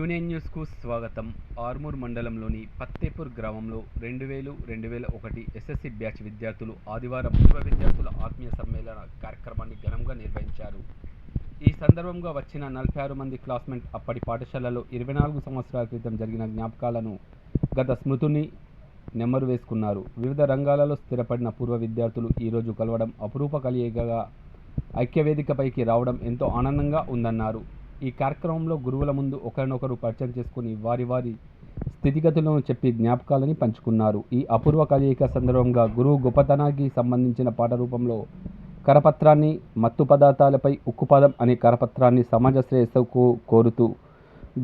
Quinine న్యూస్కు స్వాగతం. ఆర్మూర్ మండలంలోని పత్తేపూర్ గ్రామంలో 2000-2001 ఎస్ఎస్సి బ్యాచ్ విద్యార్థులు ఆదివారం పూర్వ విద్యార్థుల ఆత్మీయ సమ్మేళన కార్యక్రమాన్ని ఘనంగా నిర్వహించారు. ఈ సందర్భంగా వచ్చిన 46 మంది క్లాస్మేట్ అప్పటి పాఠశాలలో 24 సంవత్సరాల క్రితం జరిగిన జ్ఞాపకాలను, గత స్మృతిని నెమరు వేసుకున్నారు. వివిధ రంగాలలో స్థిరపడిన పూర్వ విద్యార్థులు ఈరోజు కలవడం అపురూప కలయికగా ఐక్యవేదికపైకి రావడం ఎంతో ఆనందంగా ఉందన్నారు. ఈ కార్యక్రమంలో గురువుల ముందు ఒకరినొకరు పరిచయం చేసుకుని వారి వారి స్థితిగతులను చెప్పి జ్ఞాపకాలని పంచుకున్నారు. ఈ అపూర్వ కలయిక సందర్భంగా గురువు గొప్పతనానికి సంబంధించిన పాట రూపంలో కరపత్రాన్ని, మత్తు పదార్థాలపై ఉక్కుపదం అనే కరపత్రాన్ని సమాజ శ్రేయస్సుకు కోరుతూ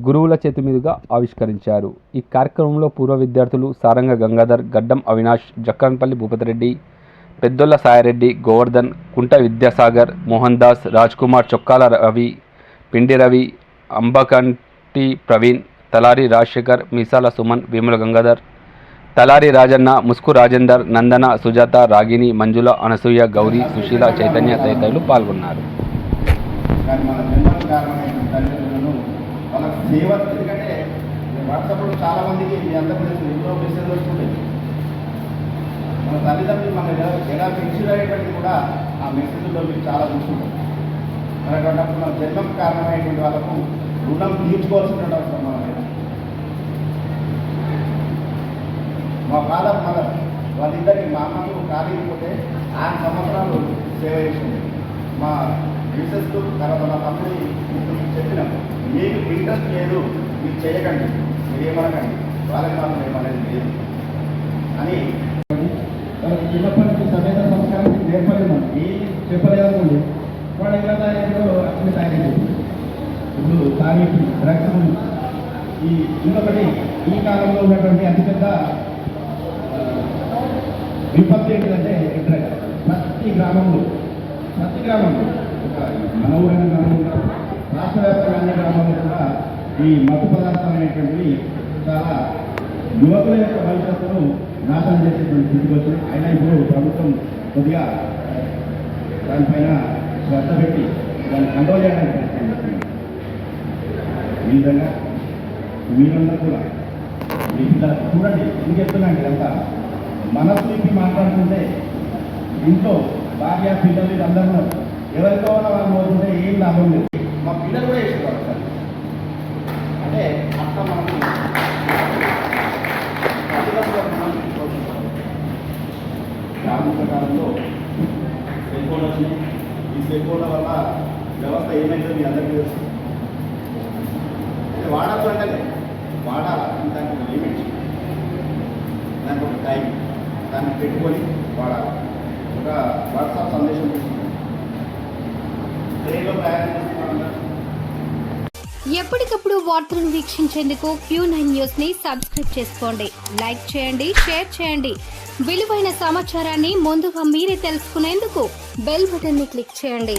గురువుల చేతి మీదుగా ఆవిష్కరించారు. ఈ కార్యక్రమంలో పూర్వ విద్యార్థులు సారంగ గంగాధర్, గడ్డం అవినాష్, జక్కన్పల్లి భూపతిరెడ్డి, పెద్దొల్ల సాయిరెడ్డి, గోవర్ధన్, కుంట విద్యాసాగర్, మోహన్ దాస్, రాజ్ కుమార్, చొక్కాల రవి, పిండి రవి, అంబకంటి ప్రవీణ్, తలారి రాజశేఖర్, మీసాల సుమన్, వేముల గంగాధర్, తలారి రాజన్న, ముస్కు రాజేందర్, నందన, సుజాత, రాగిని, మంజుల, అనసూయ, గౌరీ, సుశీల, చైతన్య తదితరులు పాల్గొన్నారు. మన తల్లిదండ్రులు మన ఎలా పెన్షన్ అయ్యేటట్టు కూడా ఆ మెసేజ్లో మీరు చాలా చూసుకుంటారు. మనకు మన జన్మకు కారణమైనటువంటి వాళ్ళకు రుణం తీర్చుకోవాల్సిన అవసరం మన మీద. మా ఫాదర్ మదర్ వాళ్ళిద్దరికి, మా అమ్మకు ఖాళీ పోతే 6 సంవత్సరాలు సేవ చేసింది. మా మిసెస్ తర్వాత మా తమ్ముడి చెప్పినాం, మీకు ఇంట్రెస్ట్ లేదు, మీరు చేయకండి, మీరు ఏమనకండి, వాళ్ళకి మాత్రం ఏమనేది లేదు అని వాళ్ళకి చిన్నప్పటి నుంచి సమేత సంస్కారానికి నేర్పలేదు. మనకి చెప్పలేదనుకోండి, వాడు ఎలా తయారు అన్ని తయారు. ఇప్పుడు తారీఖు డ్రగ్స్ ఈ ఇంకొకటి ఈ కాలంలో ఉన్నటువంటి అతిపెద్ద విపత్తు ఏంటంటే డ్రగ్స్. ప్రతి గ్రామంలో ఒక మన ఊరైన గ్రామంలో, రాష్ట్ర వ్యాప్తంగా అన్ని గ్రామాల్లో కూడా ఈ మత్తు పదార్థాలు అనేటువంటివి చాలా యువకుల యొక్క భవిష్యత్తును నాశనం చేసేటువంటి స్థితికి వచ్చింది. అయినా ఇప్పుడు ప్రభుత్వం కొద్దిగా దానిపైన శ్రద్ధ పెట్టి దాన్ని కంట్రోల్ చేయడానికి ప్రయత్నం చేస్తుంది. ఈ విధంగా మీరందరూ కూడా చూడండి, ఎందుకు చెప్తున్నాండి, ఇదంతా మనసు ఇప్పి మాట్లాడుతుంటే ఇంట్లో భార్య పిల్లలు అందరూ ఎవరితో వాళ్ళు పోతుంటే ఏం లాభం లేదు. మా పిల్లలు కూడా వేసుకోవాలి సార్. అంటే అట్లా మనకి ఆధునిక కాలంలో సెల్ ఫోన్ వచ్చినాయి. ఈ సెల్ ఫోన్ల వల్ల వ్యవస్థ ఏమైందో మీ అందరికీ తెలుసు. వాడచ్చు అంటే వాడాలా, దానికి ఒక లిమిట్, దానికి ఒక టైం, దాన్ని పెట్టుకొని వాడాలి. ఒక వాట్సాప్ సందేశం తీసుకుంటాం, ట్రైన్లో ప్రయాణం చేస్తున్నాం. ఎప్పటికప్పుడు వార్తలను వీక్షించేందుకు Q9 న్యూస్ ని సబ్స్క్రైబ్ చేసుకోండి, లైక్ చేయండి, షేర్ చేయండి. విలువైన సమాచారాన్ని ముందుగా మీరే తెలుసుకునేందుకు బెల్ బటన్ ని క్లిక్ చేయండి.